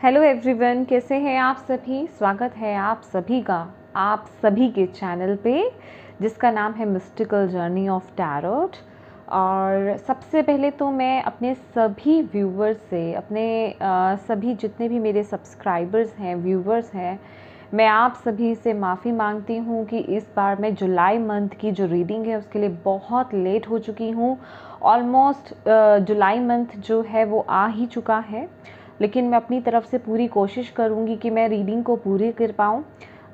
Hello everyone, कैसे हैं आप सभी। स्वागत है आप सभी का आप सभी के चैनल पे जिसका नाम है मिस्टिकल जर्नी ऑफ टैरोट। और सबसे पहले तो मैं अपने सभी व्यूवर्स से, अपने सभी जितने भी मेरे सब्सक्राइबर्स हैं, व्यूवर्स हैं, मैं आप सभी से माफ़ी मांगती हूँ कि इस बार मैं जुलाई मंथ की जो रीडिंग है उसके लिए बहुत लेट हो चुकी हूँ। ऑलमोस्ट जुलाई मंथ जो है वो आ ही चुका है, लेकिन मैं अपनी तरफ से पूरी कोशिश करूँगी कि मैं रीडिंग को पूरी कर पाऊँ।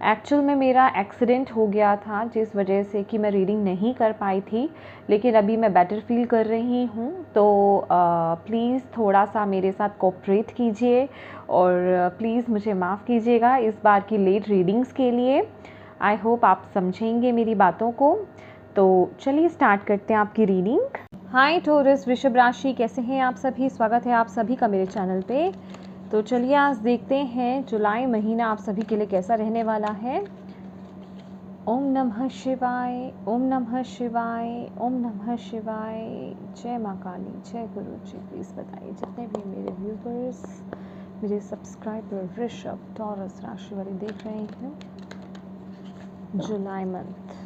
एक्चुअल में मेरा एक्सीडेंट हो गया था जिस वजह से कि मैं रीडिंग नहीं कर पाई थी, लेकिन अभी मैं बेटर फील कर रही हूँ। तो प्लीज़ थोड़ा सा मेरे साथ कोऑपरेट कीजिए और प्लीज़ मुझे माफ़ कीजिएगा इस बार की लेट रीडिंग्स के लिए। आई होप आप समझेंगे मेरी बातों को। तो चलिए स्टार्ट करते हैं आपकी रीडिंग। हाय टॉरस, वृषभ राशि, कैसे हैं आप सभी। स्वागत है आप सभी का मेरे चैनल पे। तो चलिए आज देखते हैं जुलाई महीना आप सभी के लिए कैसा रहने वाला है। ओम नमः शिवाय, ओम नमः शिवाय, ओम नमः शिवाय। जय माँ काली, जय गुरु जी। प्लीज़ बताइए जितने भी मेरे व्यूवर्स, मेरे सब्सक्राइबर वृषभ टॉरस राशि वाले देख रहे हैं, जुलाई मंथ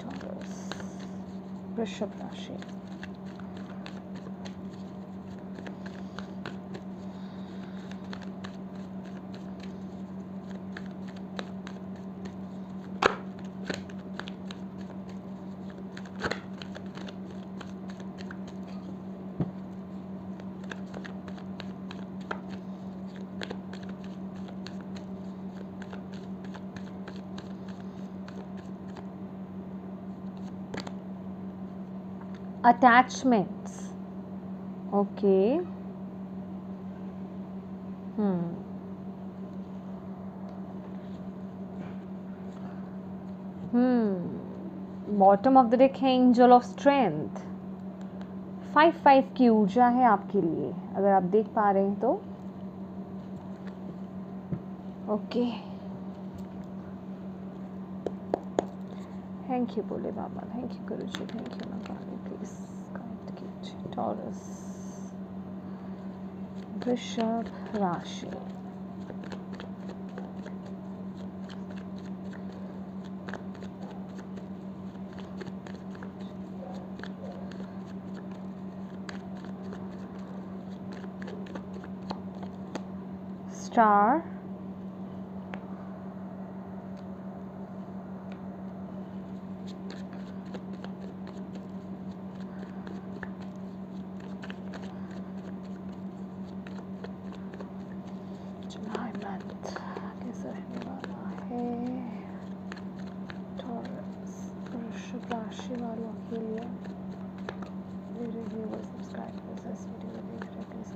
टॉरस वृषभ राशि। Attachments. Okay. Bottom of the deck है Angel of Strength। 5-5 की ऊर्जा है आपके लिए, अगर आप देख पा रहे हैं तो। ओके, थैंक यू बोले बाबा, thank you Guru ji, thank you माँ काली। प्लीज गाइड कीजिए टॉरस वृषभ राशि। स्टार, जुलाई मंथ कैसा रहने वाला है टॉरस वृषभ राशि वालों के लिए। मेरे व्यूअर्स, सब्सक्राइबर्स इस वीडियो को देख रहे हैं, please.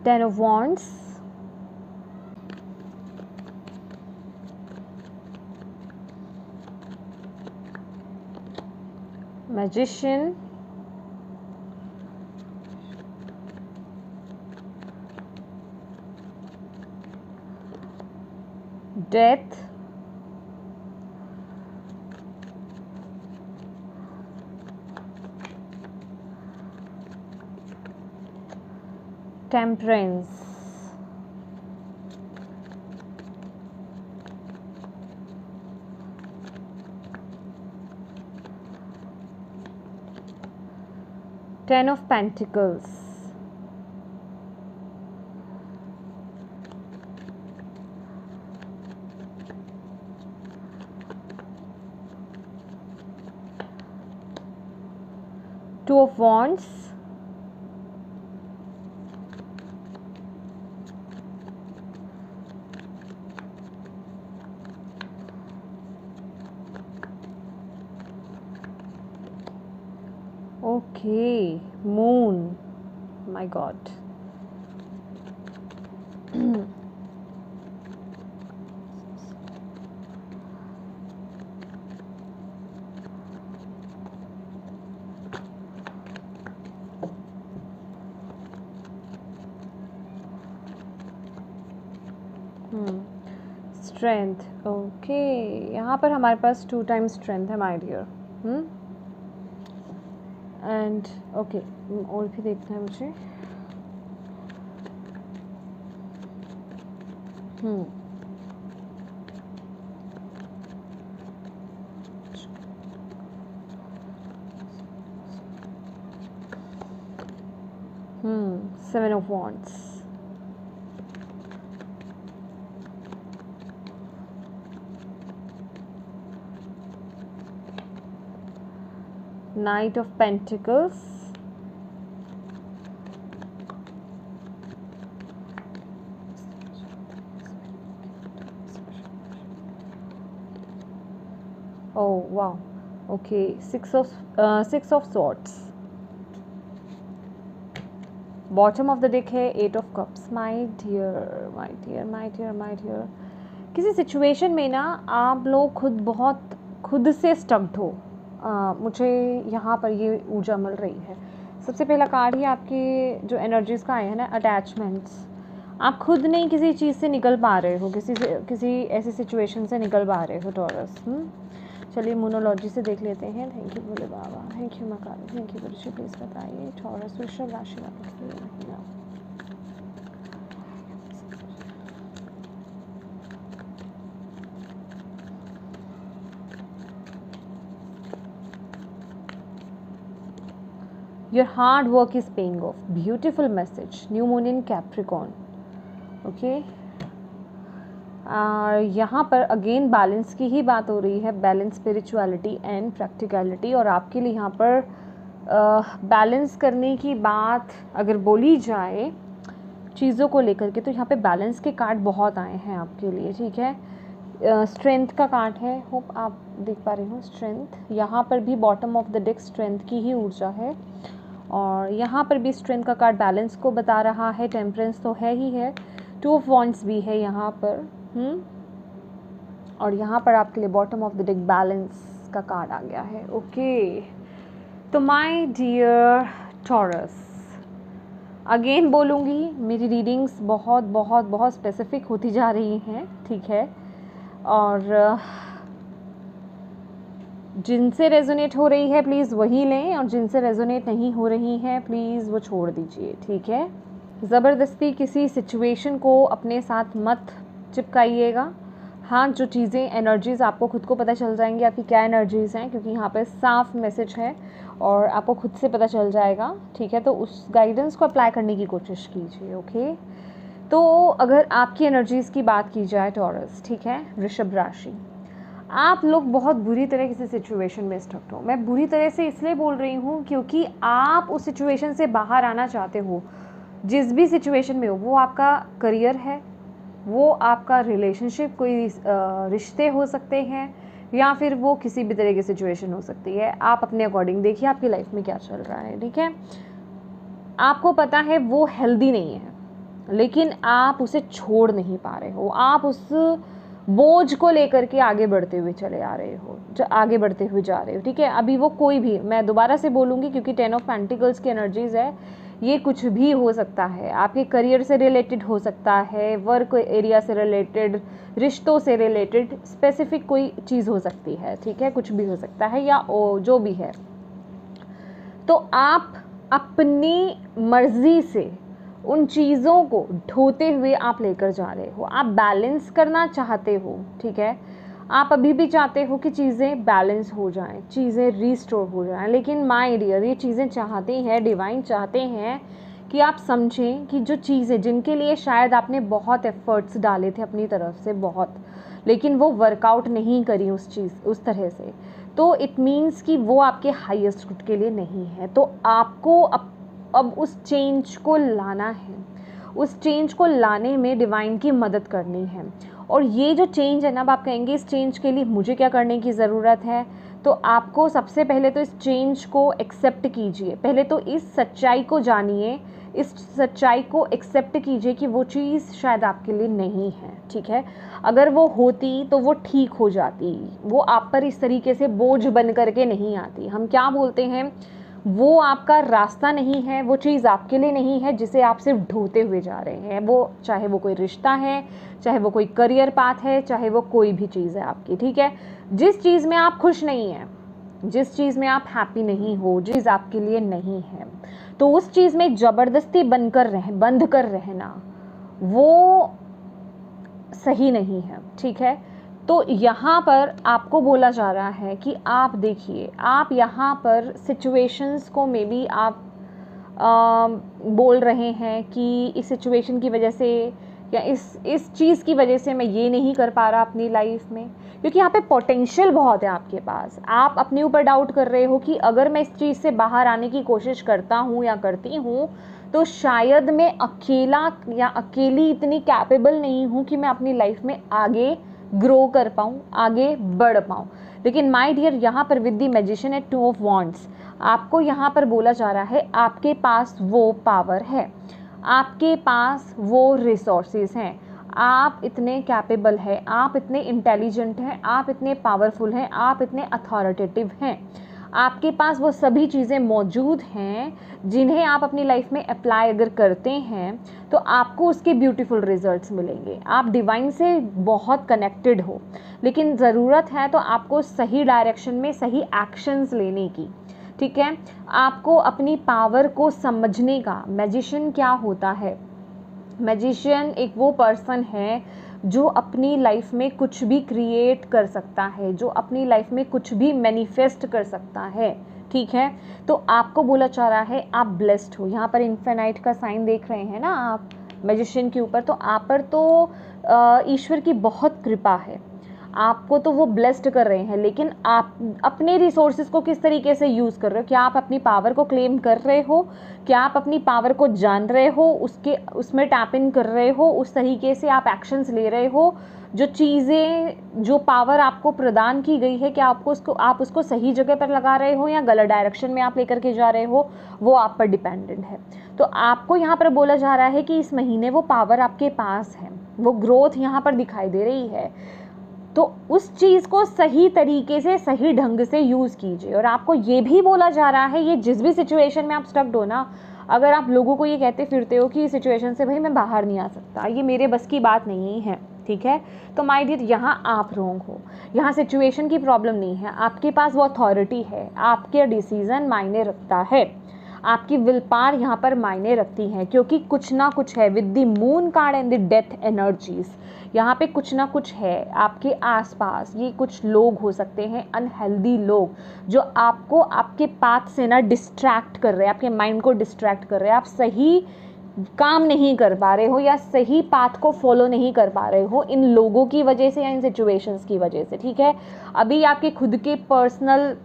10 of Wands, Magician, Death, Temperance, Ten of Pentacles, Two of Wands, okay, Moon, my God. Strength. Okay, यहाँ पर हमारे पास 2 टाइम्स स्ट्रेंथ है माय डियर। एंड ओके, और भी देखना है मुझे। Seven of Wands, Knight of Pentacles, oh wow, okay, Six of Swords, bottom of the deck है 8 of cups. My dear my dear my dear my dear, किसी situation में ना आप लोग खुद से स्टक्ड हो। मुझे यहाँ पर ये ऊर्जा मिल रही है। सबसे पहला कार्ड ही आपके जो एनर्जीज़ का आया है ना, अटैचमेंट्स। आप खुद नहीं किसी चीज़ से निकल पा रहे हो, किसी ऐसी सिचुएशन से निकल पा रहे हो टॉरस। चलिए मोनोलॉजी से देख लेते हैं। Thank you Bhole Baba, thank you मकाली, थैंक यू गुरुजी। प्लीज़ बताइए टॉरस वृषभ राशि वालों के लिए महीना। Your hard work is paying off. Beautiful message. New moon in Capricorn. Okay. यहाँ पर अगेन बैलेंस की ही बात हो रही है। Balance, spirituality and practicality. और आपके लिए यहाँ पर बैलेंस करने की बात अगर बोली जाए चीज़ों को लेकर के, तो यहाँ पे बैलेंस के कार्ड बहुत आए हैं आपके लिए। ठीक है, स्ट्रेंथ का कार्ड है, होप आप देख पा रहे हो। स्ट्रेंथ, यहाँ पर भी bottom of the deck strength की ही ऊर्जा है। और यहाँ पर भी स्ट्रेंथ का कार्ड बैलेंस को बता रहा है। टेम्परेंस तो है ही है, 2 ऑफ वॉन्ड्स भी है यहाँ पर। और यहाँ पर आपके लिए bottom of the deck balance का कार्ड आ गया है। ओके, तो माय डियर टॉरस, अगेन बोलूँगी, मेरी रीडिंग्स बहुत बहुत बहुत स्पेसिफिक होती जा रही हैं। ठीक है, और जिनसे रेजोनेट हो रही है प्लीज़ वही लें, और जिनसे रेजोनेट नहीं हो रही हैं प्लीज़ वो छोड़ दीजिए। ठीक है, ज़बरदस्ती किसी सिचुएशन को अपने साथ मत चिपकाइएगा। हाँ, जो चीज़ें एनर्जीज़ आपको खुद को पता चल जाएंगी आपकी क्या एनर्जीज़ हैं, क्योंकि यहाँ पे साफ मैसेज है और आपको खुद से पता चल जाएगा। ठीक है, तो उस गाइडेंस को अप्लाई करने की कोशिश कीजिए। ओके, तो अगर आपकी एनर्जीज़ की बात की जाए टॉरस, ठीक है, वृषभ राशि, आप लोग बहुत बुरी तरह किसी सिचुएशन में स्टक हो। मैं बुरी तरह से इसलिए बोल रही हूँ क्योंकि आप उस सिचुएशन से बाहर आना चाहते हो। जिस भी सिचुएशन में हो, वो आपका करियर है, वो आपका रिलेशनशिप, कोई रिश्ते हो सकते हैं, या फिर वो किसी भी तरह की सिचुएशन हो सकती है। आप अपने अकॉर्डिंग देखिए आपकी लाइफ में क्या चल रहा है। ठीक है, आपको पता है वो हेल्दी नहीं है, लेकिन आप उसे छोड़ नहीं पा रहे हो। आप उस बोझ को लेकर के आगे बढ़ते हुए चले आ रहे हो, आगे बढ़ते हुए जा रहे हो। ठीक है, अभी वो कोई भी, मैं दोबारा से बोलूँगी क्योंकि 10 ऑफ पेंटिकल्स की एनर्जीज़ है, ये कुछ भी हो सकता है। आपके करियर से रिलेटेड हो सकता है, वर्क एरिया से रिलेटेड, रिश्तों से रिलेटेड स्पेसिफिक कोई चीज़ हो सकती है। ठीक है, कुछ भी हो सकता है, या जो भी है। तो आप अपनी मर्जी से उन चीज़ों को ढोते हुए आप लेकर जा रहे हो। आप बैलेंस करना चाहते हो। ठीक है, आप अभी भी चाहते हो कि चीज़ें बैलेंस हो जाएं, चीज़ें रीस्टोर हो जाएं, लेकिन माय डियर, ये चीज़ें चाहते हैं, डिवाइन चाहते हैं कि आप समझें कि जो चीज़ें जिनके लिए शायद आपने बहुत एफर्ट्स डाले थे अपनी तरफ से बहुत, लेकिन वो वर्कआउट नहीं करी उस तरह से, तो इट मीन्स कि वो आपके हाईएस्ट गुड के लिए नहीं है। तो आपको अब उस चेंज को लाना है, उस चेंज को लाने में डिवाइन की मदद करनी है। और ये जो चेंज है ना, अब आप कहेंगे इस चेंज के लिए मुझे क्या करने की ज़रूरत है, तो आपको सबसे पहले तो इस चेंज को एक्सेप्ट कीजिए। पहले तो इस सच्चाई को जानिए, इस सच्चाई को एक्सेप्ट कीजिए कि वो चीज़ शायद आपके लिए नहीं है। ठीक है, अगर वो होती तो वो ठीक हो जाती, वो आप पर इस तरीके से बोझ बन करके नहीं आती। हम क्या बोलते हैं, वो आपका रास्ता नहीं है, वो चीज़ आपके लिए नहीं है जिसे आप सिर्फ ढूंढते हुए जा रहे हैं। वो चाहे वो कोई रिश्ता है, चाहे वो कोई करियर पाथ है, चाहे वो कोई भी चीज़ है आपकी, ठीक है। जिस चीज़ में आप खुश नहीं हैं, जिस चीज़ में आप हैप्पी नहीं हो, जिस चीज़ आपके लिए नहीं है, तो उस चीज़ में ज़बरदस्ती बंद कर रहना वो सही नहीं है, ठीक है। तो यहाँ पर आपको बोला जा रहा है कि आप देखिए, आप यहाँ पर सिचुएशंस को मे बी आप बोल रहे हैं कि इस सिचुएशन की वजह से या इस चीज़ की वजह से मैं ये नहीं कर पा रहा अपनी लाइफ में, क्योंकि यहाँ पे पोटेंशियल बहुत है आपके पास। आप अपने ऊपर डाउट कर रहे हो कि अगर मैं इस चीज़ से बाहर आने की कोशिश करता हूँ या करती हूँ तो शायद मैं अकेला या अकेली इतनी कैपेबल नहीं हूँ कि मैं अपनी लाइफ में आगे ग्रो कर पाऊँ, आगे बढ़ पाऊँ। लेकिन माय डियर, यहाँ पर with the magician at 2 of wands आपको यहाँ पर बोला जा रहा है आपके पास वो पावर है, आपके पास वो रिसोर्सेज हैं, आप इतने कैपेबल हैं, आप इतने इंटेलिजेंट हैं, आप इतने पावरफुल हैं, आप इतने अथॉरिटेटिव हैं। आपके पास वो सभी चीज़ें मौजूद हैं जिन्हें आप अपनी लाइफ में अप्लाई अगर करते हैं तो आपको उसके ब्यूटीफुल रिजल्ट्स मिलेंगे। आप डिवाइन से बहुत कनेक्टेड हो, लेकिन ज़रूरत है तो आपको सही डायरेक्शन में सही एक्शंस लेने की, ठीक है। आपको अपनी पावर को समझने का। मैजिशियन क्या होता है? मैजिशियन एक वो पर्सन है जो अपनी लाइफ में कुछ भी क्रिएट कर सकता है, जो अपनी लाइफ में कुछ भी मैनिफेस्ट कर सकता है, ठीक है। तो आपको बोला जा रहा है आप ब्लेस्ड हो। यहाँ पर इन्फिनाइट का साइन देख रहे हैं ना आप मैजिशियन के ऊपर, तो आप पर तो ईश्वर की बहुत कृपा है, आपको तो वो ब्लेस्ड कर रहे हैं। लेकिन आप अपने रिसोर्सेज को किस तरीके से यूज़ कर रहे हो? क्या आप अपनी पावर को क्लेम कर रहे हो? क्या आप अपनी पावर को जान रहे हो? उसमें टैप इन कर रहे हो? उस तरीके से आप एक्शंस ले रहे हो? जो चीज़ें, जो पावर आपको प्रदान की गई है, क्या आप उसको सही जगह पर लगा रहे हो या गलत डायरेक्शन में आप लेकर के जा रहे हो? वो आप पर डिपेंडेंट है। तो आपको यहाँ पर बोला जा रहा है कि इस महीने वो पावर आपके पास है, वो ग्रोथ यहाँ पर दिखाई दे रही है। तो उस चीज़ को सही तरीके से, सही ढंग से यूज़ कीजिए। और आपको ये भी बोला जा रहा है, ये जिस भी सिचुएशन में आप स्टक्ड हो ना, अगर आप लोगों को ये कहते फिरते हो कि इस सिचुएशन से भाई मैं बाहर नहीं आ सकता, ये मेरे बस की बात नहीं है, ठीक है, तो माय डियर यहाँ आप रॉन्ग हो। यहाँ सिचुएशन की प्रॉब्लम नहीं है, आपके पास वो अथॉरिटी है, आपके डिसीज़न मायने रखता है, आपकी विल पावर यहाँ पर मायने रखती हैं, क्योंकि कुछ ना कुछ है with the moon card and the death energies. यहाँ पे कुछ ना कुछ है आपके आसपास। ये कुछ लोग हो सकते हैं अनहेल्दी लोग, जो आपको आपके पाथ से ना डिस्ट्रैक्ट कर रहे हैं, आपके माइंड को डिस्ट्रैक्ट कर रहे हैं। आप सही काम नहीं कर पा रहे हो या सही पाथ को फॉलो नहीं कर पा रहे हो इन लोगों की वजह से या इन सिचुएशंस की वजह से, ठीक है। अभी आपके खुद के पर्सनल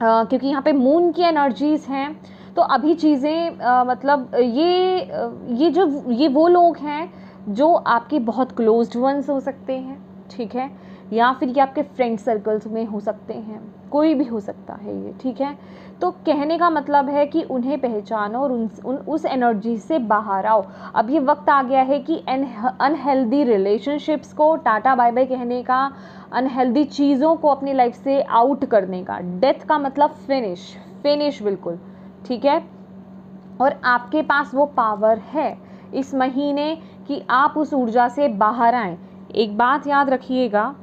क्योंकि यहाँ पे मून की एनर्जीज हैं, तो अभी चीज़ें मतलब ये वो लोग हैं जो आपके बहुत क्लोज्ड वंस हो सकते हैं, ठीक है, या फिर ये आपके फ्रेंड सर्कल्स में हो सकते हैं, कोई भी हो सकता है ये, ठीक है। तो कहने का मतलब है कि उन्हें पहचानो और उस एनर्जी से बाहर आओ। अब ये वक्त आ गया है कि अनहेल्दी रिलेशनशिप्स को टाटा बाय बाय कहने का, अनहेल्दी चीज़ों को अपनी लाइफ से आउट करने का। डेथ का मतलब फिनिश बिल्कुल, ठीक है। और आपके पास वो पावर है इस महीने कि आप उस ऊर्जा से बाहर आएँ। एक बात याद रखिएगा,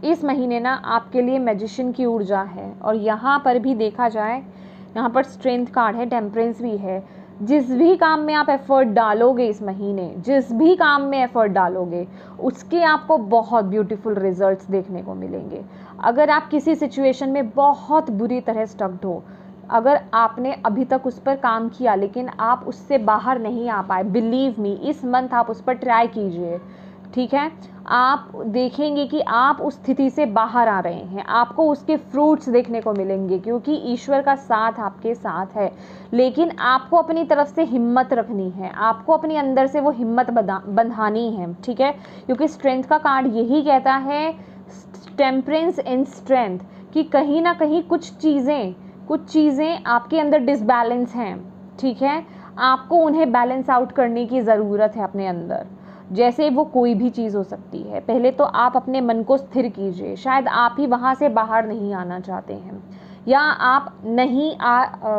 इस महीने ना आपके लिए मैजिशियन की ऊर्जा है। और यहाँ पर भी देखा जाए, यहाँ पर स्ट्रेंथ कार्ड है, टेम्परेंस भी है। जिस भी काम में आप एफर्ट डालोगे इस महीने, जिस भी काम में एफर्ट डालोगे, उसके आपको बहुत ब्यूटीफुल रिजल्ट्स देखने को मिलेंगे। अगर आप किसी सिचुएशन में बहुत बुरी तरह स्टक्ड हो, अगर आपने अभी तक उस पर काम किया लेकिन आप उससे बाहर नहीं आ पाए, बिलीव मी, इस मंथ आप उस पर ट्राई कीजिए, ठीक है। आप देखेंगे कि आप उस स्थिति से बाहर आ रहे हैं, आपको उसके फ्रूट्स देखने को मिलेंगे, क्योंकि ईश्वर का साथ आपके साथ है। लेकिन आपको अपनी तरफ से हिम्मत रखनी है, आपको अपने अंदर से वो हिम्मत बंधानी है, ठीक है। क्योंकि स्ट्रेंथ का कार्ड यही कहता है, टेम्परेंस एंड स्ट्रेंथ, कि कहीं ना कहीं कुछ चीज़ें आपके अंदर डिसबैलेंस हैं, ठीक है। आपको उन्हें बैलेंस आउट करने की ज़रूरत है अपने अंदर। जैसे वो कोई भी चीज़ हो सकती है। पहले तो आप अपने मन को स्थिर कीजिए, शायद आप ही वहाँ से बाहर नहीं आना चाहते हैं, या आप नहीं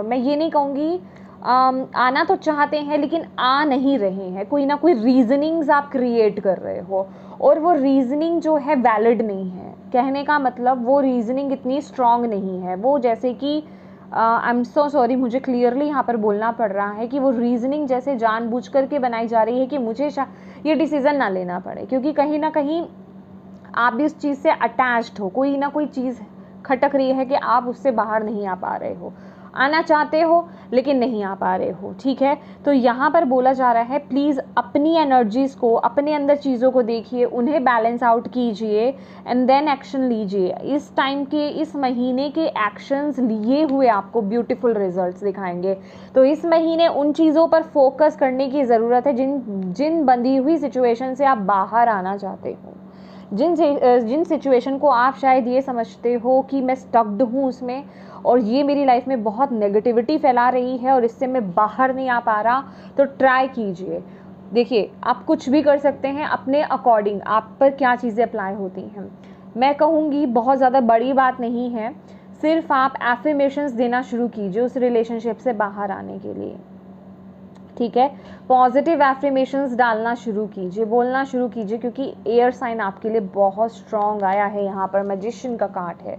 मैं ये नहीं कहूँगी आना तो चाहते हैं लेकिन आ नहीं रहे हैं, कोई ना कोई रीजनिंग्स आप क्रिएट कर रहे हो और वो रीजनिंग जो है वैलिड नहीं है। कहने का मतलब वो रीजनिंग इतनी स्ट्रांग नहीं है, वो जैसे कि आई एम सो सॉरी, मुझे क्लियरली यहाँ पर बोलना पड़ रहा है कि वो रीजनिंग जैसे जानबूझ करके बनाई जा रही है कि मुझे ये डिसीज़न ना लेना पड़े, क्योंकि कहीं ना कहीं आप भी उस चीज़ से अटैच्ड हो, कोई ना कोई चीज़ खटक रही है कि आप उससे बाहर नहीं आ पा रहे हो, आना चाहते हो लेकिन नहीं आ पा रहे हो। ठीक है, तो यहाँ पर बोला जा रहा है प्लीज़ अपनी एनर्जीज़ को, अपने अंदर चीज़ों को देखिए, उन्हें बैलेंस आउट कीजिए एंड देन एक्शन लीजिए। इस टाइम के, इस महीने के एक्शंस लिए हुए आपको ब्यूटीफुल रिजल्ट्स दिखाएंगे। तो इस महीने उन चीज़ों पर फोकस करने की ज़रूरत है जिन बंधी हुई सिचुएशन से आप बाहर आना चाहते हो, जिन सिचुएशन को आप शायद ये समझते हो कि मैं स्टक्ड हूँ उसमें और ये मेरी लाइफ में बहुत नेगेटिविटी फैला रही है और इससे मैं बाहर नहीं आ पा रहा, तो ट्राई कीजिए। देखिए, आप कुछ भी कर सकते हैं अपने अकॉर्डिंग, आप पर क्या चीज़ें अप्लाई होती हैं। मैं कहूँगी बहुत ज़्यादा बड़ी बात नहीं है, सिर्फ आप एफर्मेशंस देना शुरू कीजिए उस रिलेशनशिप से बाहर आने के लिए। ठीक है, पॉजिटिव एफर्मेशंस डालना शुरू कीजिए, बोलना शुरू कीजिए, क्योंकि एयर साइन आपके लिए बहुत स्ट्रॉन्ग आया है। यहाँ पर मैजिशियन का कार्ड है,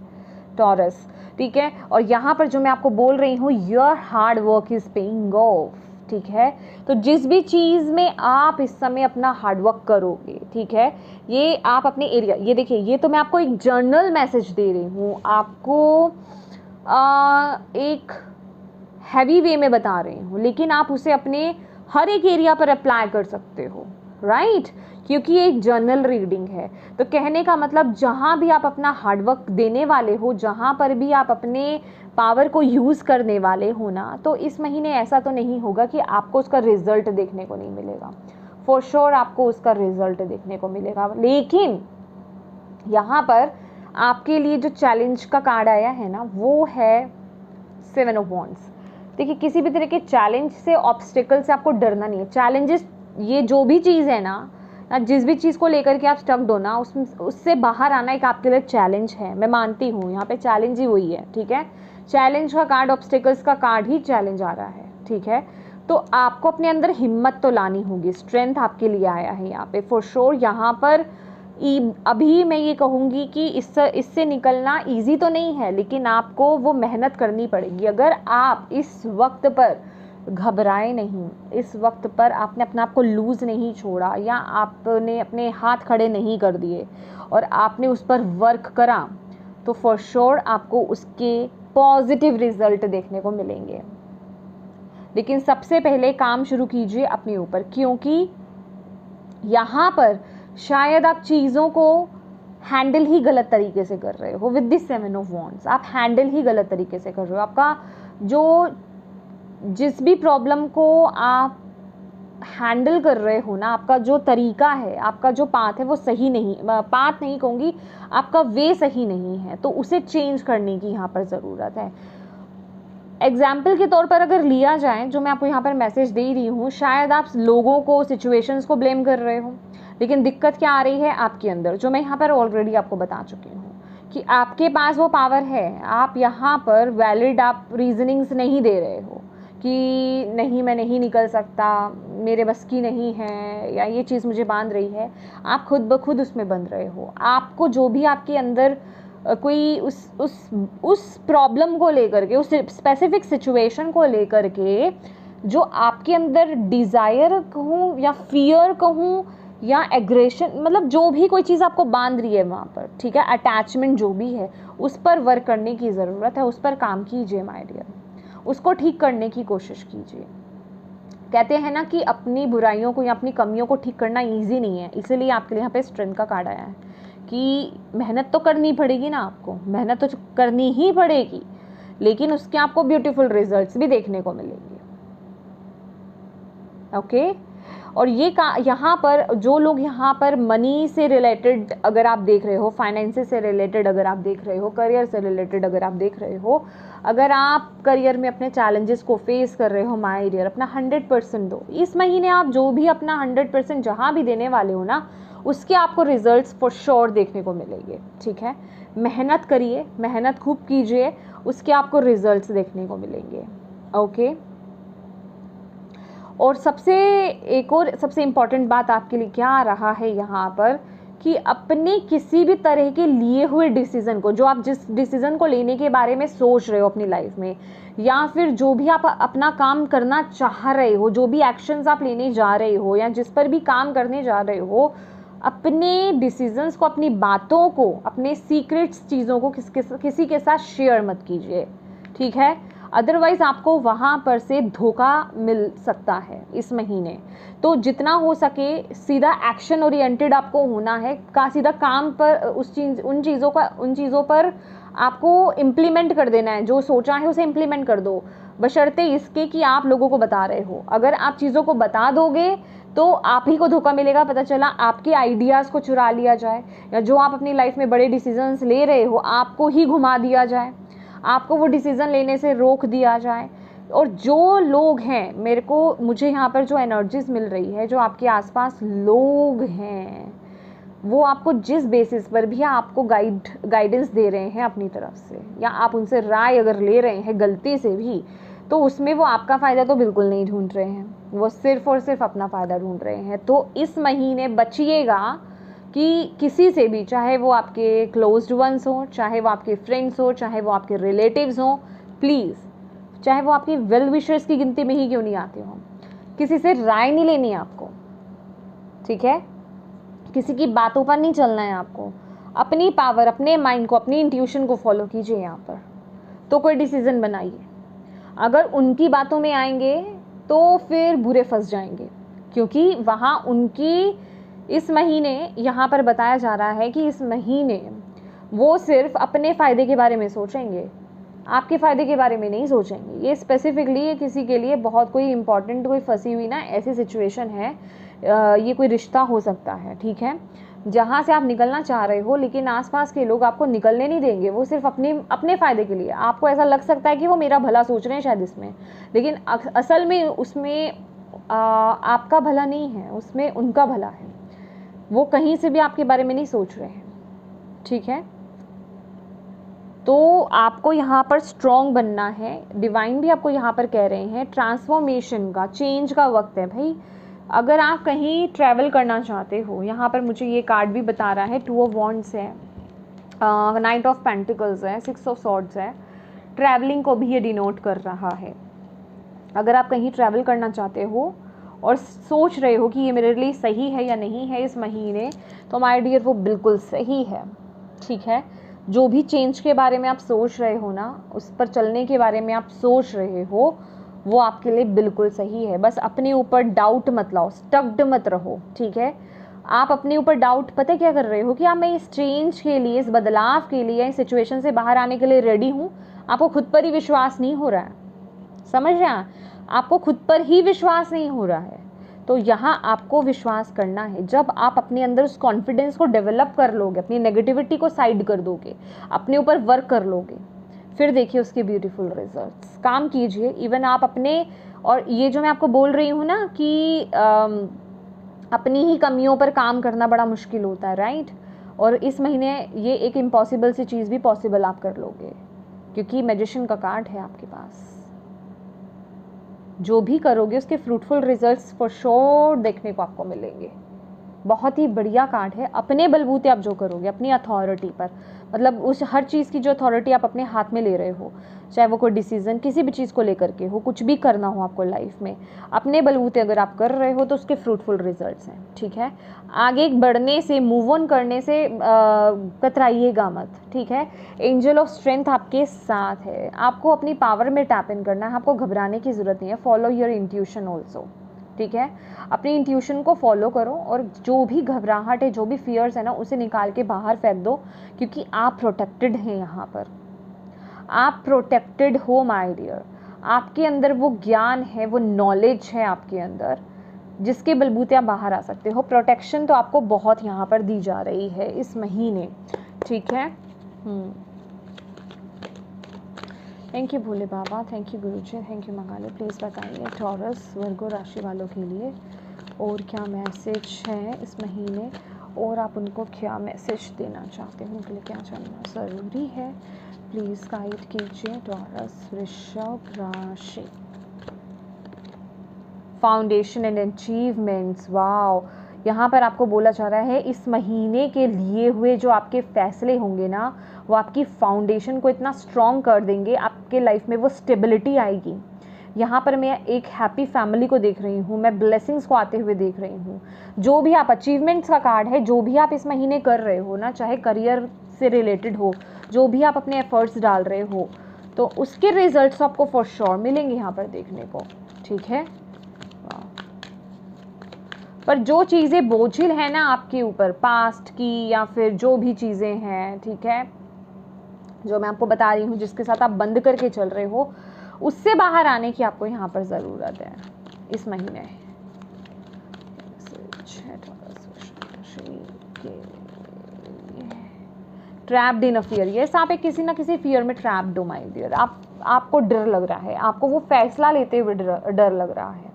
टॉरस। ठीक है, और यहाँ पर जो मैं आपको बोल रही हूँ, your hard work is paying off. ठीक है, तो जिस भी चीज़ में आप इस समय अपना हार्डवर्क करोगे, ठीक है, ये आप अपने एरिया, ये देखिए, ये तो मैं आपको एक जर्नल मैसेज दे रही हूँ, आपको एक हैवी वे में बता रही हूँ, लेकिन आप उसे अपने हर एक एरिया पर अप्लाई कर सकते हो, राइट, क्योंकि ये एक जर्नल रीडिंग है। तो कहने का मतलब जहाँ भी आप अपना हार्डवर्क देने वाले हो, जहाँ पर भी आप अपने पावर को यूज़ करने वाले हो ना, तो इस महीने ऐसा तो नहीं होगा कि आपको उसका रिजल्ट देखने को नहीं मिलेगा। फॉर श्योर आपको उसका रिजल्ट देखने को मिलेगा, लेकिन यहाँ पर आपके लिए जो चैलेंज का कार्ड आया है ना, वो है 7 ऑफ वॉन्ड्स। देखिए, किसी भी तरह के चैलेंज से, ऑब्स्टिकल से आपको डरना नहीं है। चैलेंजेस, ये जो भी चीज़ है ना, जिस भी चीज़ को लेकर के आप स्टक्ड हो ना, उससे बाहर आना एक आपके लिए चैलेंज है। मैं मानती हूँ यहाँ पे चैलेंज ही वही है। ठीक है, चैलेंज का कार्ड, ऑब्स्टिकल्स का कार्ड ही चैलेंज आ रहा है। ठीक है, तो आपको अपने अंदर हिम्मत तो लानी होगी, स्ट्रेंथ आपके लिए आया है यहाँ पे फॉर श्योर। यहाँ पर अभी मैं ये कहूँगी कि इससे निकलना इजी तो नहीं है, लेकिन आपको वो मेहनत करनी पड़ेगी। अगर आप इस वक्त पर घबराए नहीं, इस वक्त पर आपने अपने आप को लूज़ नहीं छोड़ा, या आपने अपने हाथ खड़े नहीं कर दिए और आपने उस पर वर्क करा, तो फॉर श्योर आपको उसके पॉजिटिव रिजल्ट देखने को मिलेंगे। लेकिन सबसे पहले काम शुरू कीजिए अपने ऊपर, क्योंकि यहाँ पर शायद आप चीज़ों को हैंडल ही गलत तरीके से कर रहे हो। विद दिस 7 ऑफ वॉन्ड्स आप हैंडल ही गलत तरीके से कर रहे हो। आपका जो, जिस भी प्रॉब्लम को आप हैंडल कर रहे हो ना, आपका जो तरीका है, आपका जो पाथ है, वो सही नहीं, पाथ नहीं कहूँगी, आपका वे सही नहीं है, तो उसे चेंज करने की यहाँ पर ज़रूरत है। एग्जाम्पल के तौर पर अगर लिया जाए, जो मैं आपको यहाँ पर मैसेज दे रही हूँ, शायद आप लोगों को, सिचुएशंस को ब्लेम कर रहे हो, लेकिन दिक्कत क्या आ रही है आपके अंदर, जो मैं यहाँ पर ऑलरेडी आपको बता चुकी हूँ कि आपके पास वो पावर है। आप यहाँ पर वैलिड आप रीजनिंग्स नहीं दे रहे हो कि नहीं, मैं नहीं निकल सकता, मेरे बस की नहीं है, या ये चीज़ मुझे बांध रही है। आप खुद ब खुद उसमें बंध रहे हो। आपको जो भी आपके अंदर कोई उस प्रॉब्लम को लेकर के, उस स्पेसिफिक सिचुएशन को लेकर के जो आपके अंदर डिज़ायर कहूँ या फियर कहूँ या एग्रेशन, मतलब जो भी कोई चीज़ आपको बांध रही है वहाँ पर, ठीक है, अटैचमेंट जो भी है, उस पर वर्क करने की ज़रूरत है। उस पर काम कीजिए माय डियर, उसको ठीक करने की कोशिश कीजिए। कहते हैं ना कि अपनी बुराइयों को या अपनी कमियों को ठीक करना ईजी नहीं है, इसीलिए आपके लिए यहाँ पे स्ट्रेंथ का कार्ड आया है कि मेहनत तो करनी पड़ेगी ना, आपको मेहनत तो करनी ही पड़ेगी, लेकिन उसके आपको ब्यूटीफुल रिजल्ट्स भी देखने को मिलेंगे। ओके, और ये यहाँ पर जो लोग यहाँ पर मनी से रिलेटेड अगर आप देख रहे हो, फाइनेंसेस से रिलेटेड अगर आप देख रहे हो, करियर से रिलेटेड अगर आप देख रहे हो, अगर आप करियर में अपने चैलेंजेस को फेस कर रहे हो, माय डियर अपना 100% दो। इस महीने आप जो भी अपना 100% जहाँ भी देने वाले हो ना, उसके आपको रिजल्ट्स फॉर श्योर देखने को मिलेंगे। ठीक है, मेहनत करिए, मेहनत खूब कीजिए उसके आपको रिजल्ट्स देखने को मिलेंगे। ओके, और एक और सबसे इम्पॉर्टेंट बात आपके लिए क्या आ रहा है यहाँ पर कि अपने किसी भी तरह के लिए हुए डिसीज़न को, जो आप जिस डिसीज़न को लेने के बारे में सोच रहे हो अपनी लाइफ में, या फिर जो भी आप अपना काम करना चाह रहे हो, जो भी एक्शंस आप लेने जा रहे हो या जिस पर भी काम करने जा रहे हो, अपने डिसीजंस को, अपनी बातों को, अपने सीक्रेट्स चीज़ों को किसी के साथ शेयर मत कीजिए, ठीक है? अदरवाइज़ आपको वहाँ पर से धोखा मिल सकता है इस महीने। तो जितना हो सके सीधा एक्शन ओरिएंटेड आपको होना है, सीधा काम पर उन चीज़ों पर आपको इम्प्लीमेंट कर देना है। जो सोचा है उसे इम्प्लीमेंट कर दो, बशर्ते इसके कि आप लोगों को बता रहे हो। अगर आप चीज़ों को बता दोगे तो आप ही को धोखा मिलेगा, पता चला आपके आइडियाज़ को चुरा लिया जाए, या जो आप अपनी लाइफ में बड़े डिसीजंस ले रहे हो आपको ही घुमा दिया जाए, आपको वो डिसीज़न लेने से रोक दिया जाए। और जो लोग हैं, मुझे यहाँ पर जो एनर्जीज मिल रही है, जो आपके आसपास लोग हैं, वो आपको जिस बेसिस पर भी आपको गाइडेंस दे रहे हैं अपनी तरफ से, या आप उनसे राय अगर ले रहे हैं गलती से भी, तो उसमें वो आपका फ़ायदा तो बिल्कुल नहीं ढूंढ रहे हैं, वो सिर्फ और सिर्फ अपना फ़ायदा ढूंढ रहे हैं। तो इस महीने बचिएगा कि किसी से भी, चाहे वो आपके क्लोज्ड वंस हो, चाहे वो आपके फ्रेंड्स हो, चाहे वो आपके रिलेटिव्स हों, प्लीज़, चाहे वो आपकी वेल विशर्स की गिनती में ही क्यों नहीं आते हों, किसी से राय नहीं लेनी आपको, ठीक है? किसी की बातों पर नहीं चलना है आपको। अपनी पावर, अपने माइंड को, अपनी इंट्यूशन को फॉलो कीजिए यहाँ पर। तो कोई डिसीज़न बनाइए। अगर उनकी बातों में आएंगे तो फिर बुरे फंस जाएंगे, क्योंकि वहाँ उनकी इस महीने यहाँ पर बताया जा रहा है कि इस महीने वो सिर्फ अपने फ़ायदे के बारे में सोचेंगे, आपके फ़ायदे के बारे में नहीं सोचेंगे। ये स्पेसिफिकली ये किसी के लिए बहुत कोई इंपॉर्टेंट, कोई फंसी हुई ना ऐसी सिचुएशन है, ये कोई रिश्ता हो सकता है, ठीक है, जहाँ से आप निकलना चाह रहे हो, लेकिन आसपास के लोग आपको निकलने नहीं देंगे। वो सिर्फ अपने फ़ायदे के लिए, आपको ऐसा लग सकता है कि वो मेरा भला सोच रहे हैं शायद इसमें, लेकिन असल में उसमें आपका भला नहीं है, उसमें उनका भला है। वो कहीं से भी आपके बारे में नहीं सोच रहे हैं, ठीक है? तो आपको यहाँ पर स्ट्रॉन्ग बनना है। डिवाइन भी आपको यहाँ पर कह रहे हैं ट्रांसफॉर्मेशन का, चेंज का वक्त है भाई। अगर आप कहीं ट्रैवल करना चाहते हो, यहाँ पर मुझे ये कार्ड भी बता रहा है, 2 ऑफ वॉन्ड्स है, नाइट ऑफ पेंटिकल्स है, 6 ऑफ सॉर्ड्स है, ट्रैवलिंग को भी ये डिनोट कर रहा है। अगर आप कहीं ट्रैवल करना चाहते हो और सोच रहे हो कि ये मेरे लिए सही है या नहीं है इस महीने, तो माय डियर वो बिल्कुल सही है, ठीक है? जो भी चेंज के बारे में आप सोच रहे हो ना, उस पर चलने के बारे में आप सोच रहे हो, वो आपके लिए बिल्कुल सही है। बस अपने ऊपर डाउट मत लाओ, स्टक्ड मत रहो, ठीक है? आप अपने ऊपर डाउट पता क्या कर रहे हो कि मैं इस चेंज के लिए, इस बदलाव के लिए, इस सिचुएशन से बाहर आने के लिए रेडी हूँ। आपको खुद पर ही विश्वास नहीं हो रहा है, समझ रहे हैं? आपको खुद पर ही विश्वास नहीं हो रहा है। तो यहाँ आपको विश्वास करना है। जब आप अपने अंदर उस कॉन्फिडेंस को डेवलप कर लोगे, अपनी नेगेटिविटी को साइड कर दोगे, अपने ऊपर वर्क कर लोगे, फिर देखिए उसके ब्यूटीफुल रिजल्ट्स। काम कीजिए, इवन आप अपने, और ये जो मैं आपको बोल रही हूँ ना कि अपनी ही कमियों पर काम करना बड़ा मुश्किल होता है, राइट? और इस महीने ये एक इम्पॉसिबल सी चीज़ भी पॉसिबल आप कर लोगे, क्योंकि मैजिशियन का कार्ड है आपके पास। जो भी करोगे उसके फ्रूटफुल रिजल्ट्स फॉर श्योर देखने को आपको मिलेंगे। बहुत ही बढ़िया कार्ड है। अपने बलबूते आप जो करोगे, अपनी अथॉरिटी पर, मतलब उस हर चीज़ की जो अथॉरिटी आप अपने हाथ में ले रहे हो, चाहे वो कोई डिसीज़न किसी भी चीज़ को लेकर के हो, कुछ भी करना हो आपको लाइफ में, अपने बलबूते अगर आप कर रहे हो तो उसके फ्रूटफुल रिजल्ट्स हैं, ठीक है? आगे बढ़ने से, मूव ऑन करने से कतराइएगा मत, ठीक है? एंजल ऑफ स्ट्रेंथ आपके साथ है। आपको अपनी पावर में टैप इन करना है, आपको घबराने की ज़रूरत नहीं है। फॉलो योर इंट्यूशन ऑल्सो, ठीक है? अपनी इंट्यूशन को फॉलो करो, और जो भी घबराहट है, जो भी फियर्स है ना, उसे निकाल के बाहर फेंक दो, क्योंकि आप प्रोटेक्टेड हैं। यहाँ पर आप प्रोटेक्टेड हो माय डियर। आपके अंदर वो ज्ञान है, वो नॉलेज है आपके अंदर, जिसके बलबूते आप बाहर आ सकते हो। प्रोटेक्शन तो आपको बहुत यहाँ पर दी जा रही है इस महीने, ठीक है? Thank you Bhole Baba, thank you Guruji, thank you मंगाले। प्लीज़ बताइए टॉरस वर्गो राशि वालों के लिए और क्या मैसेज है इस महीने, और आप उनको क्या मैसेज देना चाहते हैं, उनके लिए क्या जानना ज़रूरी है। प्लीज़ गाइड कीजिए टॉरस वृषभ राशि। फाउंडेशन एंड अचीवमेंट्स, वाओ, यहाँ पर आपको बोला जा रहा है इस महीने के लिए हुए जो आपके फैसले होंगे ना, वो आपकी फाउंडेशन को इतना स्ट्रॉन्ग कर देंगे, आपके लाइफ में वो स्टेबिलिटी आएगी। यहाँ पर मैं एक हैप्पी फैमिली को देख रही हूँ, मैं ब्लेसिंग्स को आते हुए देख रही हूँ। जो भी आप अचीवमेंट्स का कार्ड है, जो भी आप इस महीने कर रहे हो ना, चाहे करियर से रिलेटेड हो, जो भी आप अपने एफर्ट्स डाल रहे हो, तो उसके रिजल्ट्स आपको फॉर श्योर मिलेंगे यहाँ पर देखने को, ठीक है। पर जो चीज़ें बोझिल है ना आपके ऊपर, पास्ट की या फिर जो भी चीज़ें हैं, ठीक है, जो मैं आपको बता रही हूँ, जिसके साथ आप बंद करके चल रहे हो, उससे बाहर आने की आपको यहाँ पर ज़रूरत है इस महीने। Trapped in a fear, yes, आप एक किसी ना किसी फियर में ट्रैप्ड हो माय डियर। आपको डर लग रहा है, आपको वो फैसला लेते हुए डर लग रहा है,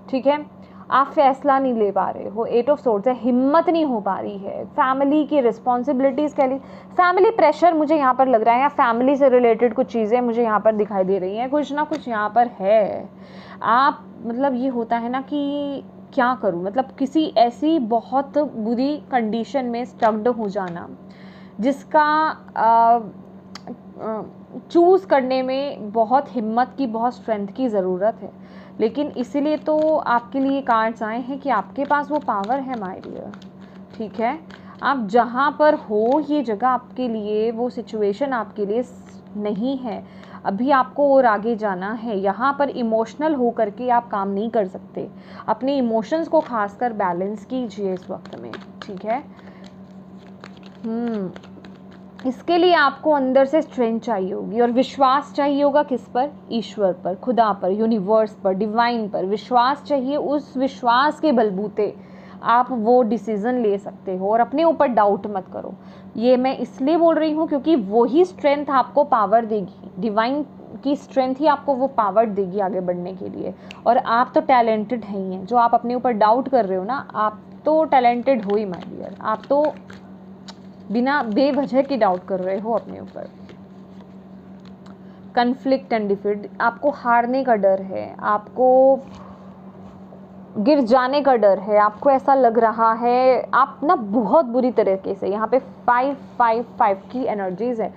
ठीक है। आप फैसला नहीं ले पा रहे हो, 8 ऑफ सोर्ड्स है, हिम्मत नहीं हो पा रही है, फैमिली की रिस्पॉन्सिबिलिटीज़ कह ली, फैमिली प्रेशर मुझे यहाँ पर लग रहा है, या फैमिली से रिलेटेड कुछ चीज़ें मुझे यहाँ पर दिखाई दे रही हैं, कुछ ना कुछ यहाँ पर है। आप मतलब ये होता है ना कि क्या करूँ, मतलब किसी ऐसी बहुत बुरी कंडीशन में स्टक्ड हो जाना जिसका चूज़ करने में बहुत हिम्मत की, बहुत स्ट्रेंथ की ज़रूरत है। लेकिन इसीलिए तो आपके लिए कार्ड्स आए हैं कि आपके पास वो पावर है माय डियर, ठीक है। आप जहाँ पर हो, ये जगह आपके लिए, वो सिचुएशन आपके लिए नहीं है, अभी आपको और आगे जाना है। यहाँ पर इमोशनल हो करके आप काम नहीं कर सकते, अपने इमोशंस को खासकर बैलेंस कीजिए इस वक्त में, ठीक है। इसके लिए आपको अंदर से स्ट्रेंथ चाहिए होगी और विश्वास चाहिए होगा, किस पर, ईश्वर पर, खुदा पर, यूनिवर्स पर, डिवाइन पर विश्वास चाहिए। उस विश्वास के बलबूते आप वो डिसीज़न ले सकते हो और अपने ऊपर डाउट मत करो। ये मैं इसलिए बोल रही हूँ क्योंकि वही स्ट्रेंथ आपको पावर देगी, डिवाइन की स्ट्रेंथ ही आपको वो पावर देगी आगे बढ़ने के लिए। और आप तो टैलेंटेड हैं ही हैं, जो आप अपने ऊपर डाउट कर रहे हो ना, आप तो टैलेंटेड हो ही माय डियर। आप तो बिना बेवजह की डाउट कर रहे हो अपने ऊपर। कन्फ्लिक्ट एंड डिफीट, आपको हारने का डर है, आपको गिर जाने का डर है, आपको ऐसा लग रहा है आप ना बहुत बुरी तरीके से, यहाँ पे 555 की एनर्जीज है।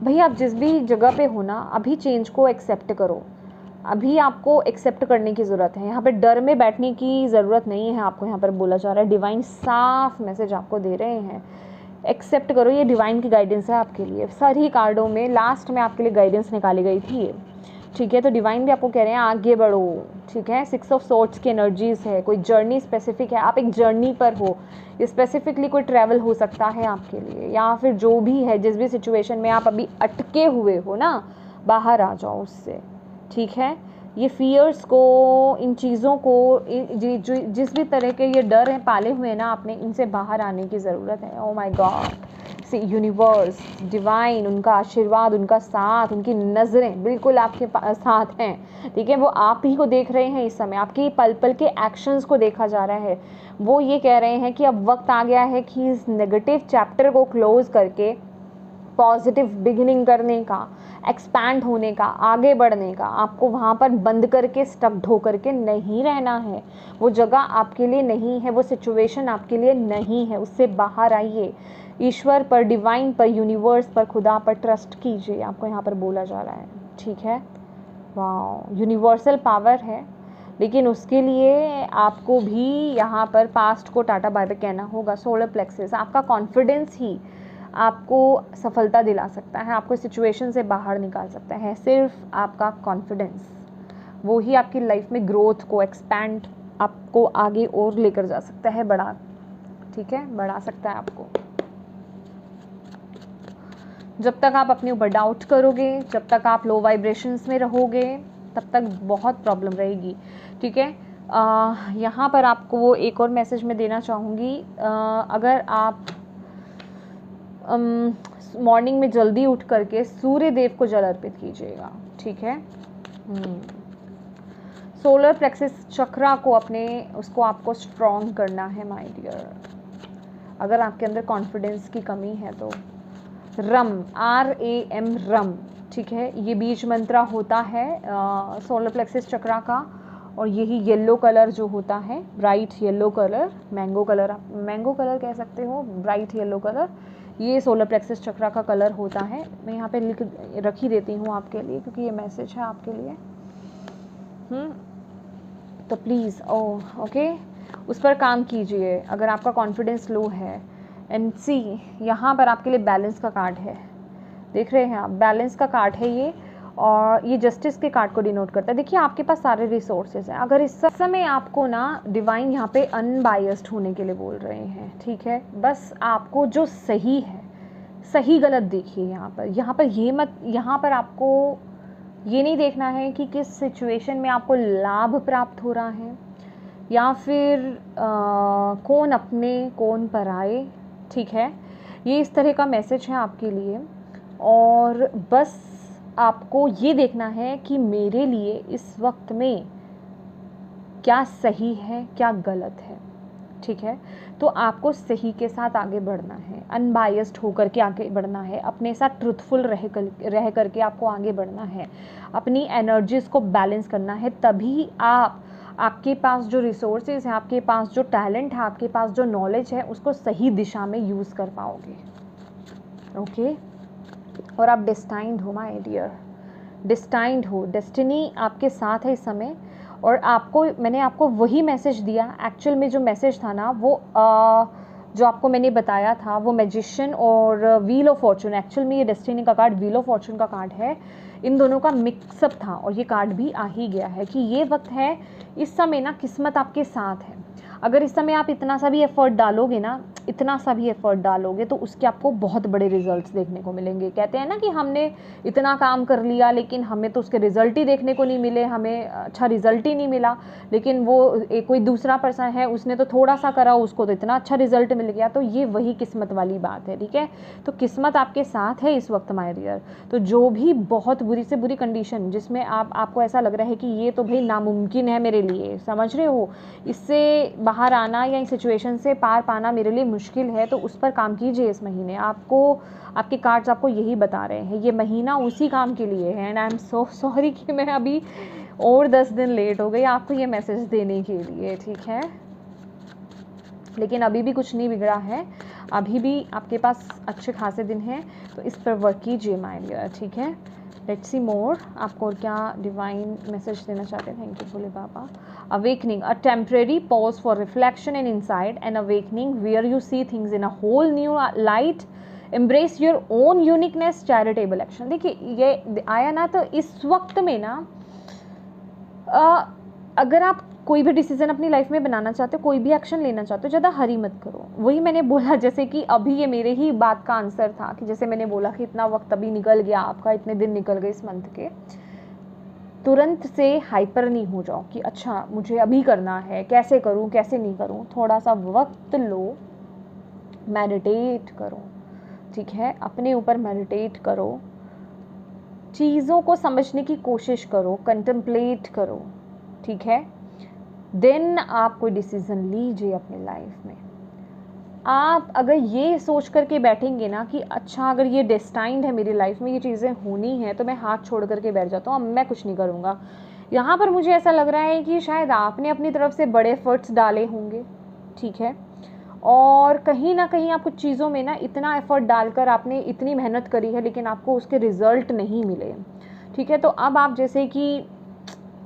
भैया आप जिस भी जगह पे हो ना, अभी चेंज को एक्सेप्ट करो, अभी आपको एक्सेप्ट करने की ज़रूरत है। यहाँ पे डर में बैठने की ज़रूरत नहीं है, आपको यहाँ पर बोला जा रहा है, डिवाइन साफ मैसेज आपको दे रहे हैं, एक्सेप्ट करो। ये डिवाइन की गाइडेंस है आपके लिए, सारी कार्डों में लास्ट में आपके लिए गाइडेंस निकाली गई थी ये, ठीक है। तो डिवाइन भी आपको कह रहे हैं आगे बढ़ो, ठीक है। 6 ऑफ सोर्ड्स की एनर्जीज़ है, कोई जर्नी स्पेसिफिक है, आप एक जर्नी पर हो, स्पेसिफिकली कोई ट्रैवल हो सकता है आपके लिए, या फिर जो भी है, जिस भी सिचुएशन में आप अभी अटके हुए हो ना, बाहर आ जाओ उससे, ठीक है। ये फियर्स को, इन चीज़ों को, जिस भी तरह के ये डर हैं पाले हुए हैं ना आपने, इनसे बाहर आने की ज़रूरत है। Oh my God, see universe, divine, उनका आशीर्वाद, उनका साथ, उनकी नज़रें बिल्कुल आपके साथ हैं, ठीक है। वो आप ही को देख रहे हैं इस समय, आपकी पल पल के एक्शंस को देखा जा रहा है। वो ये कह रहे हैं कि अब वक्त आ गया है कि इस नेगेटिव चैप्टर को क्लोज़ करके पॉजिटिव बिगिनिंग करने का, एक्सपैंड होने का, आगे बढ़ने का। आपको वहाँ पर बंद करके, स्टक्ड हो करके नहीं रहना है, वो जगह आपके लिए नहीं है, वो सिचुएशन आपके लिए नहीं है, उससे बाहर आइए। ईश्वर पर, डिवाइन पर, यूनिवर्स पर, खुदा पर ट्रस्ट कीजिए, आपको यहाँ पर बोला जा रहा है, ठीक है। वाह, यूनिवर्सल पावर है, लेकिन उसके लिए आपको भी यहाँ पर पास्ट को टाटा बाय बाय कहना होगा। सोलर प्लेक्सस, आपका कॉन्फिडेंस ही आपको सफलता दिला सकता है, आपको सिचुएशन से बाहर निकाल सकता है। सिर्फ आपका कॉन्फिडेंस, वो ही आपकी लाइफ में ग्रोथ को, एक्सपैंड, आपको आगे और लेकर जा सकता है, बढ़ा, ठीक है, बढ़ा सकता है आपको। जब तक आप अपने ऊपर डाउट करोगे, जब तक आप लो वाइब्रेशंस में रहोगे, तब तक बहुत प्रॉब्लम रहेगी, ठीक है। यहाँ पर आपको एक और मैसेज मैं देना चाहूँगी, अगर आप मॉर्निंग में जल्दी उठ करके सूर्य देव को जल अर्पित कीजिएगा, ठीक है। सोलर प्लेक्सस चक्रा को अपने, उसको आपको स्ट्रॉन्ग करना है माय डियर। अगर आपके अंदर कॉन्फिडेंस की कमी है तो रम, RAM, रम, ठीक है। ये बीज मंत्र होता है सोलर प्लेक्सस चक्रा का, और यही येलो कलर जो होता है, bright yellow colour, mango colour कह सकते हो, ब्राइट येलो कलर, ये सोलर प्लेक्सस चक्रा का कलर होता है। मैं यहाँ पे लिख रखी देती हूँ आपके लिए, क्योंकि ये मैसेज है आपके लिए। तो प्लीज़ ओके, उस पर काम कीजिए अगर आपका कॉन्फिडेंस लो है। एंड सी, यहाँ पर आपके लिए बैलेंस का कार्ड है, देख रहे हैं आप, बैलेंस का कार्ड है ये, और ये जस्टिस के कार्ड को डिनोट करता है। देखिए आपके पास सारे रिसोर्सेज हैं। अगर इस समय आपको ना डिवाइन यहाँ पे अनबायस्ड होने के लिए बोल रहे हैं, ठीक है, बस आपको जो सही है, सही गलत देखिए। यहाँ पर ये मत, यहाँ पर आपको ये नहीं देखना है कि किस सिचुएशन में आपको लाभ प्राप्त हो रहा है, या फिर कौन अपने कौन पराए, ठीक है। ये इस तरह का मैसेज है आपके लिए, और बस आपको ये देखना है कि मेरे लिए इस वक्त में क्या सही है, क्या गलत है, ठीक है। तो आपको सही के साथ आगे बढ़ना है, अनबायस्ड होकर के आगे बढ़ना है, अपने साथ ट्रुथफुल रह करके आपको आगे बढ़ना है, अपनी एनर्जीज़ को बैलेंस करना है। तभी आपके पास जो रिसोर्सेज हैं, आपके पास जो टैलेंट है, आपके पास जो नॉलेज है, उसको सही दिशा में यूज़ कर पाओगे, ओके। और आप डेस्टाइंड हो माय डियर, डेस्टाइंड हो, डेस्टिनी आपके साथ है इस समय। और मैंने आपको वही मैसेज दिया, एक्चुअल में जो मैसेज था ना वो जो आपको मैंने बताया था, वो मैजिशियन और व्हील ऑफ फॉर्चून, एक्चुअल में ये डेस्टिनी का कार्ड व्हील ऑफ फॉर्चून का कार्ड है, इन दोनों का मिक्सअप था, और ये कार्ड भी आ ही गया है कि ये वक्त है, इस समय ना किस्मत आपके साथ है। अगर इस समय आप इतना सा भी एफर्ट डालोगे ना, इतना सा भी एफर्ट डालोगे, तो उसके आपको बहुत बड़े रिजल्ट्स देखने को मिलेंगे। कहते हैं ना कि हमने इतना काम कर लिया लेकिन हमें तो उसके रिजल्ट ही देखने को नहीं मिले, हमें अच्छा रिजल्ट ही नहीं मिला, लेकिन वो कोई दूसरा पर्सन है, उसने तो थोड़ा सा करा, उसको तो इतना अच्छा रिजल्ट मिल गया। तो ये वही किस्मत वाली बात है, ठीक है। तो किस्मत आपके साथ है इस वक्त माय डियर। तो जो भी बहुत बुरी से बुरी कंडीशन जिसमें आपको ऐसा लग रहा है कि ये तो भाई नामुमकिन है मेरे लिए, समझ रहे हो, इससे बाहर आना या इस सिचुएशन से पार पाना मेरे लिए मुश्किल है, तो उस पर काम कीजिए इस महीने। आपके कार्ड्स आपको यही बता रहे हैं, ये महीना उसी काम के लिए है। And I am so sorry कि मैं अभी और 10 दिन लेट हो गई आपको ये मैसेज देने के लिए, ठीक है। लेकिन अभी भी कुछ नहीं बिगड़ा है, अभी भी आपके पास अच्छे खासे दिन हैं, तो इस पर वर्क कीजिए माय डियर, ठीक है। लेट्स सी मोर, आपको और क्या डिवाइन मैसेज देना चाहते हैं। Thank you Bhole Baba. Awakening, a temporary pause for reflection and insight, and awakening where you see things in a whole new light, embrace your own uniqueness, charitable action. देखिए ये आया ना, तो इस वक्त में ना अगर आप कोई भी डिसीजन अपनी लाइफ में बनाना चाहते हो, कोई भी एक्शन लेना चाहते हो, ज़्यादा हरी मत करो। वही मैंने बोला, जैसे कि अभी ये मेरे ही बात का आंसर था कि जैसे मैंने बोला कि इतना वक्त अभी निकल गया आपका, इतने दिन निकल गए इस मंथ के, तुरंत से हाइपर नहीं हो जाओ कि अच्छा मुझे अभी करना है, कैसे करूं कैसे नहीं करूं। थोड़ा सा वक्त लो, मेडिटेट करो, ठीक है, अपने ऊपर मेडिटेट करो, चीज़ों को समझने की कोशिश करो, कंटेम्पलेट करो, ठीक है। देन आप कोई डिसीज़न लीजिए अपनी लाइफ में। आप अगर ये सोच करके बैठेंगे ना कि अच्छा अगर ये डेस्टाइंड है मेरी लाइफ में, ये चीज़ें होनी हैं, तो मैं हाथ छोड़ करके बैठ जाता हूँ, अब मैं कुछ नहीं करूँगा। यहाँ पर मुझे ऐसा लग रहा है कि शायद आपने अपनी तरफ से बड़े एफर्ट्स डाले होंगे, ठीक है, और कहीं ना कहीं आप कुछ चीज़ों में ना इतना एफर्ट डालकर आपने इतनी मेहनत करी है, लेकिन आपको उसके रिज़ल्ट नहीं मिले, ठीक है। तो अब आप जैसे कि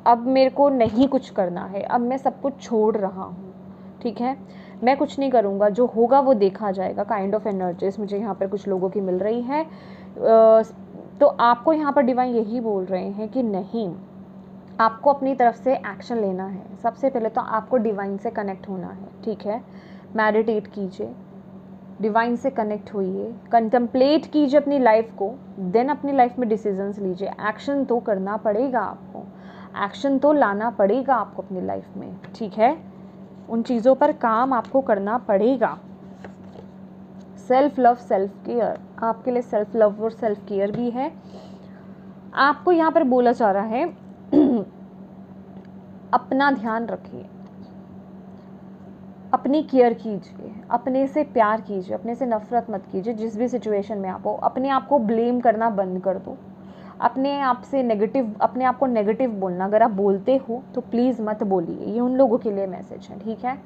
अब मेरे को नहीं कुछ करना है, अब मैं सब कुछ छोड़ रहा हूँ, ठीक है, मैं कुछ नहीं करूँगा, जो होगा वो देखा जाएगा, काइंड ऑफ एनर्जीज मुझे यहाँ पर कुछ लोगों की मिल रही है। तो आपको यहाँ पर डिवाइन यही बोल रहे हैं कि नहीं, आपको अपनी तरफ से एक्शन लेना है। सबसे पहले तो आपको डिवाइन से कनेक्ट होना है, ठीक है। मेडिटेट कीजिए, डिवाइन से कनेक्ट होइए, कंटेम्पलेट कीजिए अपनी लाइफ को, देन अपनी लाइफ में डिसीजंस लीजिए। एक्शन तो करना पड़ेगा आपको, एक्शन तो लाना पड़ेगा आपको अपनी लाइफ में, ठीक है। उन चीज़ों पर काम आपको करना पड़ेगा। सेल्फ लव, सेल्फ केयर, आपके लिए सेल्फ लव और सेल्फ केयर भी है। आपको यहाँ पर बोला जा रहा है अपना ध्यान रखिए, अपनी केयर कीजिए, अपने से प्यार कीजिए, अपने से नफ़रत मत कीजिए। जिस भी सिचुएशन में आप हो, अपने आप को ब्लेम करना बंद कर दो। अपने आप से नेगेटिव, अपने आप को नेगेटिव बोलना, अगर आप बोलते हो तो प्लीज़ मत बोलिए। ये उन लोगों के लिए मैसेज है, ठीक है।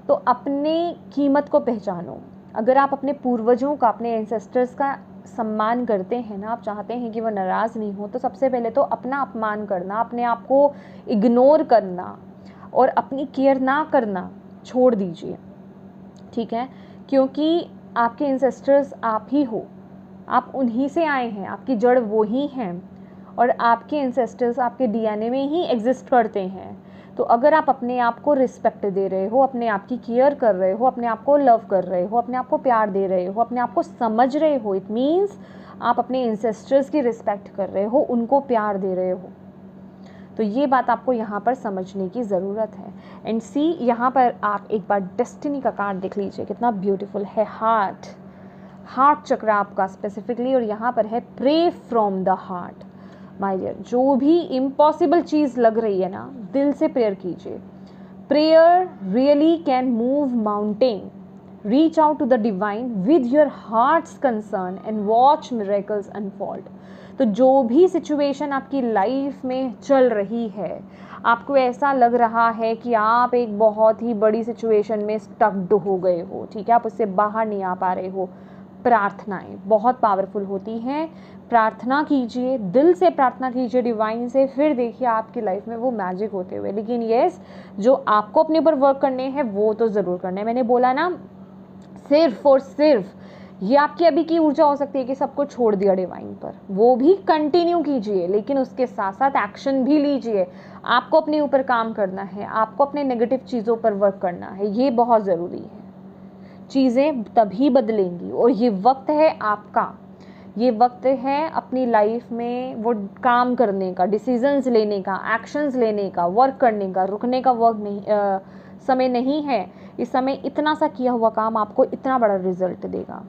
तो अपने कीमत को पहचानो। अगर आप अपने पूर्वजों का, अपने एंसेस्टर्स का सम्मान करते हैं ना, आप चाहते हैं कि वो नाराज़ नहीं हो, तो सबसे पहले तो अपना अपमान करना, अपने आप को इग्नोर करना और अपनी केयर ना करना छोड़ दीजिए, ठीक है। क्योंकि आपके एंसेस्टर्स आप ही हो, आप उन्हीं से आए हैं, आपकी जड़ वो ही हैं और आपके एंसेस्टर्स आपके डीएनए में ही एग्जिस्ट करते हैं। तो अगर आप अपने आप को रिस्पेक्ट दे रहे हो, अपने आप की केयर कर रहे हो, अपने आप को लव कर रहे हो, अपने आप को प्यार दे रहे हो, अपने आप को समझ रहे हो, इट मीन्स आप अपने एंसेस्टर्स की रिस्पेक्ट कर रहे हो, उनको प्यार दे रहे हो। तो ये बात आपको यहाँ पर समझने की ज़रूरत है। एंड सी, यहाँ पर आप एक बार डेस्टिनी का कार्ड देख लीजिए, कितना ब्यूटीफुल है। हार्ट चक्र आपका स्पेसिफिकली, और यहाँ पर है pray from the heart. My dear, जो भी इम्पॉसिबल चीज़ लग रही है ना, दिल से प्रेयर कीजिए। Prayer really can move mountain. Reach out to the divine with your heart's concern and watch miracles unfold. तो जो भी सिचुएशन आपकी लाइफ में चल रही है, आपको ऐसा लग रहा है कि आप एक बहुत ही बड़ी सिचुएशन में स्टक्ड हो गए हो, ठीक है, आप उससे बाहर नहीं आ पा रहे हो, प्रार्थनाएं बहुत पावरफुल होती हैं। प्रार्थना कीजिए, दिल से प्रार्थना कीजिए डिवाइन से, फिर देखिए आपकी लाइफ में वो मैजिक होते हुए। लेकिन येस, जो आपको अपने ऊपर वर्क करने हैं वो तो ज़रूर करने हैं। मैंने बोला ना, सिर्फ और सिर्फ ये आपकी अभी की ऊर्जा हो सकती है कि सब कुछ छोड़ दिया डिवाइन पर, वो भी कंटिन्यू कीजिए, लेकिन उसके साथ साथ एक्शन भी लीजिए। आपको अपने ऊपर काम करना है, आपको अपने नेगेटिव चीज़ों पर वर्क करना है, ये बहुत ज़रूरी है। चीज़ें तभी बदलेंगी और ये वक्त है आपका, ये वक्त है अपनी लाइफ में वो काम करने का, डिसीजंस लेने का, एक्शंस लेने का, वर्क करने का। रुकने का वर्क नहीं, समय नहीं है। इस समय इतना सा किया हुआ काम आपको इतना बड़ा रिजल्ट देगा।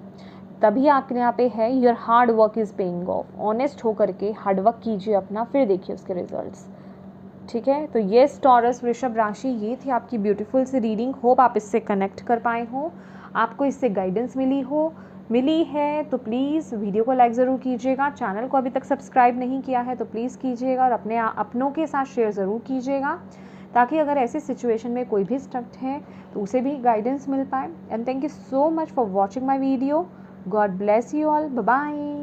तभी आपके यहाँ पे है, your hard work is paying off. Honest होकर के हार्ड वर्क कीजिए अपना, फिर देखिए उसके रिजल्ट्स, ठीक है। तो ये टॉरस वृषभ राशि, ये थी आपकी ब्यूटीफुल सी रीडिंग। होप आप इससे कनेक्ट कर पाए हो, आपको इससे गाइडेंस मिली है तो प्लीज़ वीडियो को लाइक ज़रूर कीजिएगा। चैनल को अभी तक सब्सक्राइब नहीं किया है तो प्लीज़ कीजिएगा और अपनों के साथ शेयर ज़रूर कीजिएगा, ताकि अगर ऐसी सिचुएशन में कोई भी स्टक है तो उसे भी गाइडेंस मिल पाए। And thank you so much for watching my video. God bless you all. Bye bye.